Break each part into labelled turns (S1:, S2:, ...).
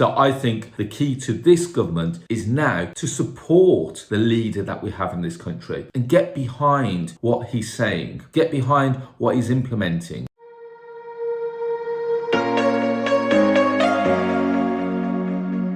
S1: So I think the key to this government is now to support the leader that we have in this country and get behind what he's saying, get behind what he's implementing.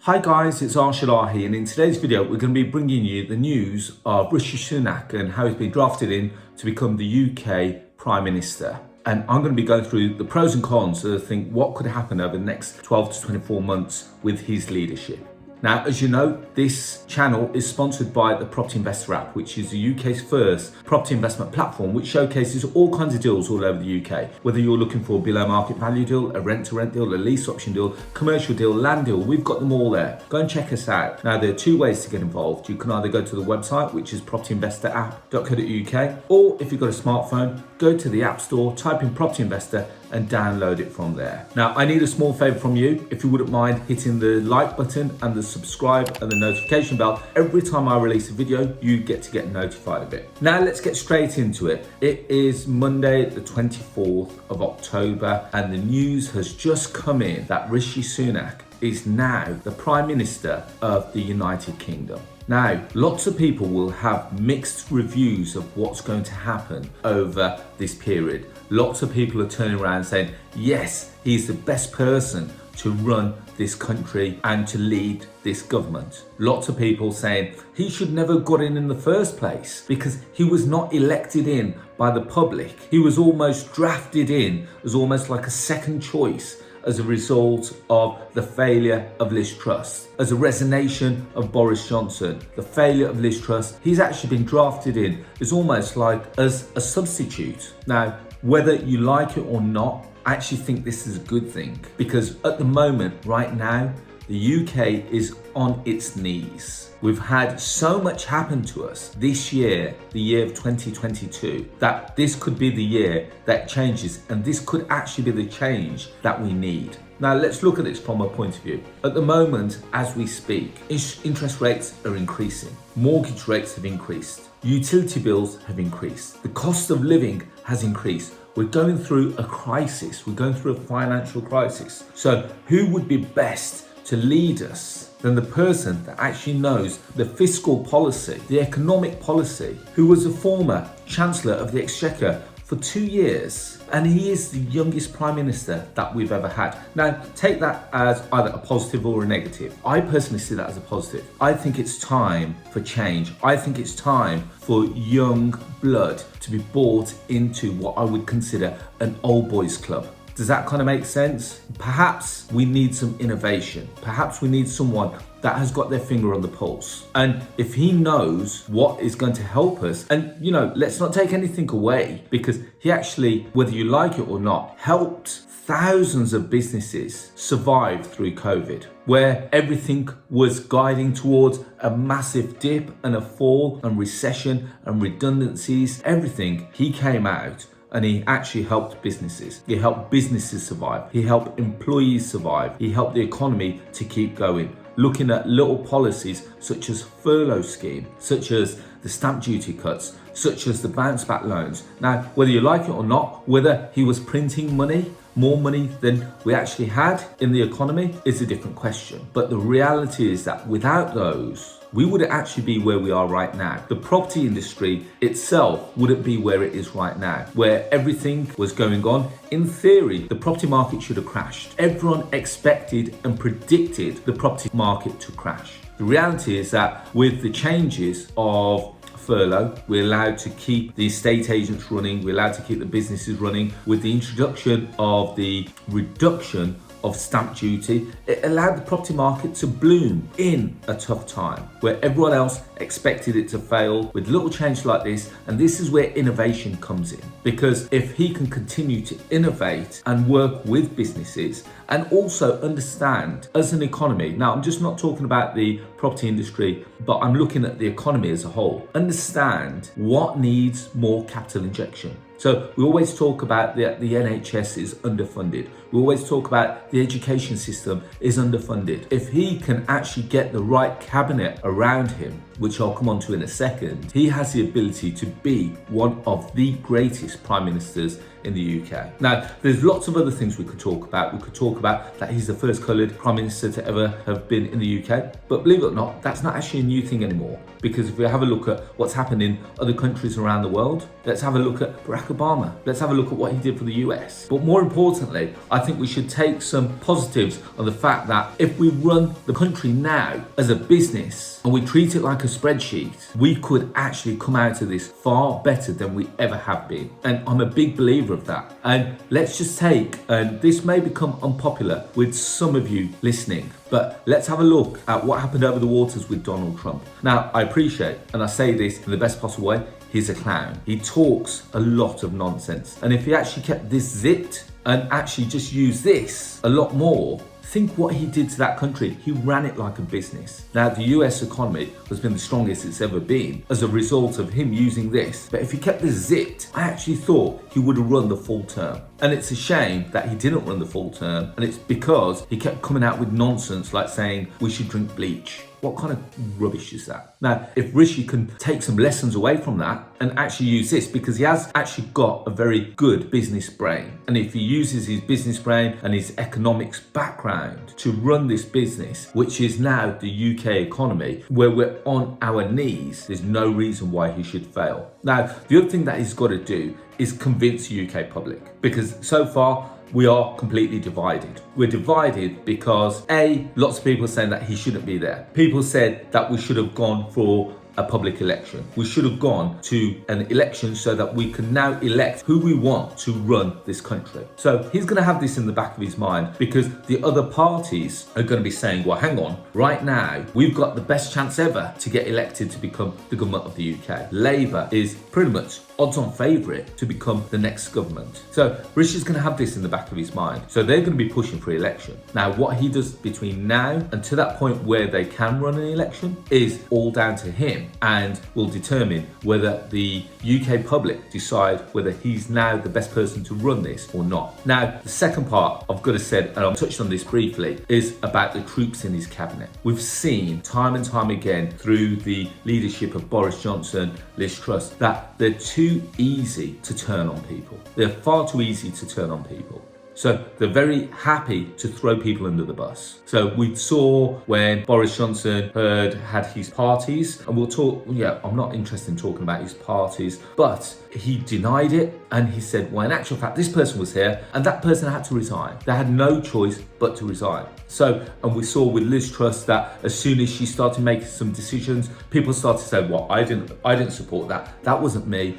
S1: Hi guys, it's Arsh and in today's video we're going to be bringing you the news of Rishi Sunak and how he's been drafted in to become the UK Prime Minister. And I'm going to be going through the pros and cons to think what could happen over the next 12 to 24 months with his leadership. Now, as you know, this channel is sponsored by the Property Investor app, which is the UK's first property investment platform, which showcases all kinds of deals all over the UK. Whether you're looking for a below market value deal, a rent to rent deal, a lease option deal, commercial deal, land deal, we've got them all there. Go and check us out. Now, there are two ways to get involved. You can either go to the website, which is propertyinvestораpp.co.uk, or if you've got a smartphone, go to the App Store, type in Property Investor and download it from there. Now, I need a small favor from you. If you wouldn't mind hitting the like button and the subscribe and the notification bell. Every time I release a video, you get notified of it. Now, let's get straight into it. It is Monday, the 24th of October, and the news has just come in that Rishi Sunak is now the Prime Minister of the United Kingdom. Now, lots of people will have mixed reviews of what's going to happen over this period. Lots of people are turning around saying, yes, he's the best person to run this country and to lead this government. Lots of people saying he should never have got in the first place because he was not elected in by the public. He was almost drafted in as almost like a second choice as a result of the failure of Liz Truss, as a resignation of Boris Johnson, the failure of Liz Truss. He's actually been drafted in as almost like as a substitute. Now, whether you like it or not, I actually think this is a good thing because at the moment, right now, the UK is on its knees. We've had so much happen to us this year, the year of 2022, that this could be the year that changes, and this could actually be the change that we need. Now, let's look at this from a point of view. At the moment, as we speak, interest rates are increasing. Mortgage rates have increased. Utility bills have increased. The cost of living has increased. We're going through a crisis. We're going through a financial crisis. So who would be best to lead us than the person that actually knows the fiscal policy, the economic policy, who was a former Chancellor of the Exchequer for 2 years, and he is the youngest Prime Minister that we've ever had. Now, take that as either a positive or a negative. I personally see that as a positive. I think it's time for change. I think it's time for young blood to be brought into what I would consider an old boys club. Does that kind of make sense? Perhaps we need some innovation. Perhaps we need someone that has got their finger on the pulse. And if he knows what is going to help us, and let's not take anything away, because he actually, whether you like it or not, helped thousands of businesses survive through COVID, where everything was guiding towards a massive dip and a fall and recession and redundancies, everything. He came out and he actually helped businesses. He helped businesses survive. He helped employees survive. He helped the economy to keep going. Looking at little policies such as furlough scheme, such as the stamp duty cuts, such as the bounce back loans. Now, whether you like it or not, whether he was printing money, more money than we actually had in the economy, is a different question. But the reality is that without those, we wouldn't actually be where we are right now. The property industry itself wouldn't be where it is right now, where everything was going on. In theory, the property market should have crashed. Everyone expected and predicted the property market to crash. The reality is that with the changes of furlough, we're allowed to keep the estate agents running, we're allowed to keep the businesses running. With the introduction of the reduction of stamp duty, it allowed the property market to bloom in a tough time where everyone else expected it to fail. With little change like this, and this is where innovation comes in, because if he can continue to innovate and work with businesses and also understand as an economy, now I'm just not talking about the property industry, but I'm looking at the economy as a whole, understand what needs more capital injection. So we always talk about the NHS is underfunded. We always talk about the education system is underfunded. If he can actually get the right cabinet around him, which I'll come on to in a second, he has the ability to be one of the greatest prime ministers in the UK. Now, there's lots of other things we could talk about. We could talk about that he's the first coloured prime minister to ever have been in the UK. But believe it or not, that's not actually a new thing anymore. Because if we have a look at what's happened in other countries around the world, let's have a look at Barack Obama. Let's have a look at what he did for the US. But more importantly, I think we should take some positives on the fact that if we run the country now as a business and we treat it like a spreadsheet, we could actually come out of this far better than we ever have been. And I'm a big believer of that. And let's just take, and this may become unpopular with some of you listening, but let's have a look at what happened over the waters with Donald Trump. Now, I appreciate, and I say this in the best possible way, he's a clown. He talks a lot of nonsense. And if he actually kept this zipped and actually just used this a lot more, think what he did to that country. He ran it like a business. Now, the US economy has been the strongest it's ever been as a result of him using this. But if he kept this zipped, I actually thought he would have run the full term. And it's a shame that he didn't run the full term. And it's because he kept coming out with nonsense like saying we should drink bleach. What kind of rubbish is that? Now, if Rishi can take some lessons away from that and actually use this, because he has actually got a very good business brain. And if he uses his business brain and his economics background to run this business, which is now the UK economy, where we're on our knees, there's no reason why he should fail. Now, the other thing that he's got to do is convince the UK public, because so far, we are completely divided. We're divided because lots of people are saying that he shouldn't be there. People said that we should have gone for a public election. We should have gone to an election so that we can now elect who we want to run this country. So he's going to have this in the back of his mind because the other parties are going to be saying, well, hang on, right now, we've got the best chance ever to get elected to become the government of the UK. Labour is pretty much odds-on favourite to become the next government. So Rishi's going to have this in the back of his mind. So they're going to be pushing for election. Now, what he does between now and to that point where they can run an election is all down to him and will determine whether the UK public decide whether he's now the best person to run this or not. Now, the second part I've got to say, and I've touched on this briefly, is about the troops in his cabinet. We've seen time and time again through the leadership of Boris Johnson, Liz Truss, that they're too easy to turn on people. They're far too easy to turn on people. So they're very happy to throw people under the bus. So we saw when Boris Johnson had his parties, and we'll talk, I'm not interested in talking about his parties, but he denied it and he said, well, in actual fact, this person was here and that person had to resign. They had no choice but to resign. So, and we saw with Liz Truss that as soon as she started making some decisions, people started to say, well, I didn't support that. That wasn't me.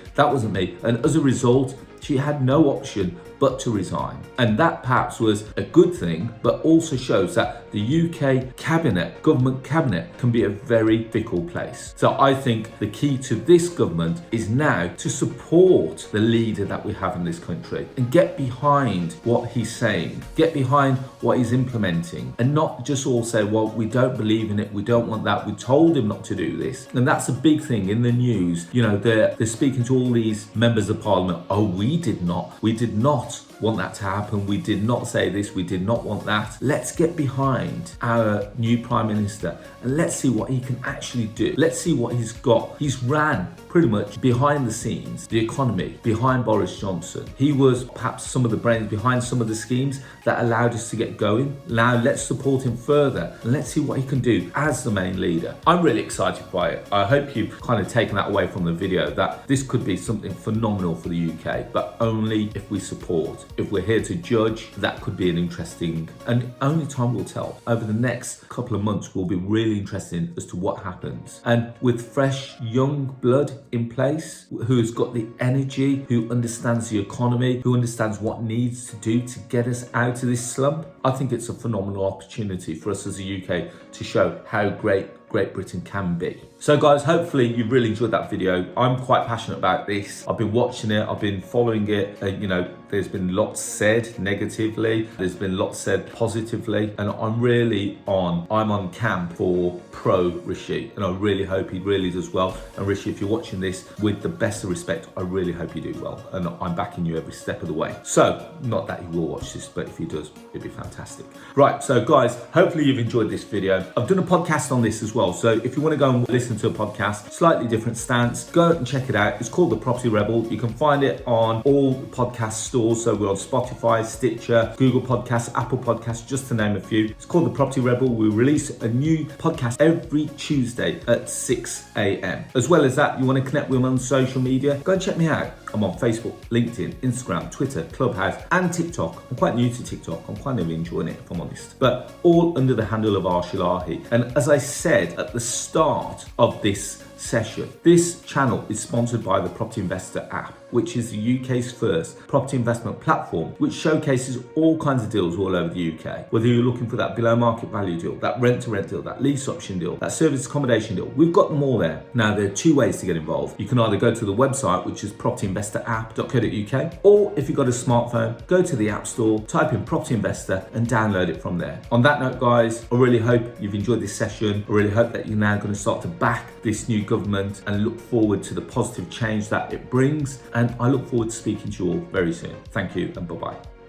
S1: And as a result, she had no option but to resign. And that perhaps was a good thing, but also shows that the UK cabinet, government cabinet, can be a very fickle place. So I think the key to this government is now to support the leader that we have in this country and get behind what he's saying, get behind what he's implementing, and not just all say, well, we don't believe in it, we don't want that, we told him not to do this. And that's a big thing in the news. They're speaking to all these members of parliament. Oh, we did not want that to happen. We did not say this, we did not want that. Let's get behind our new Prime Minister and let's see what he can actually do. Let's see what he's got. He's ran pretty much behind the scenes, the economy, behind Boris Johnson. He was perhaps some of the brains behind some of the schemes that allowed us to get going. Now let's support him further and let's see what he can do as the main leader. I'm really excited by it. I hope you've kind of taken that away from the video, that this could be something phenomenal for the UK, but only if we support. If we're here to judge, that could be an interesting, and only time will tell. Over the next couple of months will be really interesting as to what happens. And with fresh young blood in place, who's got the energy, who understands the economy, who understands what needs to do to get us out of this slump, I think it's a phenomenal opportunity for us as a UK to show how great Britain can be. So guys, hopefully you've really enjoyed that video. I'm quite passionate about this. I've been watching it, I've been following it. There's been lots said negatively, there's been lots said positively, and I'm on camp for pro Rishi, and I really hope he really does well. And Rishi, if you're watching this, with the best of respect, I really hope you do well, and I'm backing you every step of the way. So, not that he will watch this, but if he does, it'd be fantastic. Right, so guys, hopefully you've enjoyed this video. I've done a podcast on this as well. well. So if you want to go and listen to a podcast, slightly different stance, go and check it out. It's called The Property Rebel. You can find it on all podcast stores. So we're on Spotify, Stitcher, Google Podcasts, Apple Podcasts, just to name a few. It's called The Property Rebel. We release a new podcast every Tuesday at 6 a.m. As well as that, you want to connect with me on social media, go and check me out. I'm on Facebook, LinkedIn, Instagram, Twitter, Clubhouse, and TikTok. I'm quite new to TikTok. I'm kind of enjoying it, if I'm honest. But all under the handle of Arsh. And as I said at the start of this session, this channel is sponsored by the Property Investor app, which is the UK's first property investment platform, which showcases all kinds of deals all over the UK. Whether you're looking for that below market value deal, that rent to rent deal, that lease option deal, that service accommodation deal, we've got them all there. Now, there are two ways to get involved. You can either go to the website, which is propertyinvestораpp.co.uk, or if you've got a smartphone, go to the App Store, type in Property Investor and download it from there. On that note, guys, I really hope you've enjoyed this session. I really hope that you're now going to start to back this new government and look forward to the positive change that it brings. And I look forward to speaking to you all very soon. Thank you and bye-bye.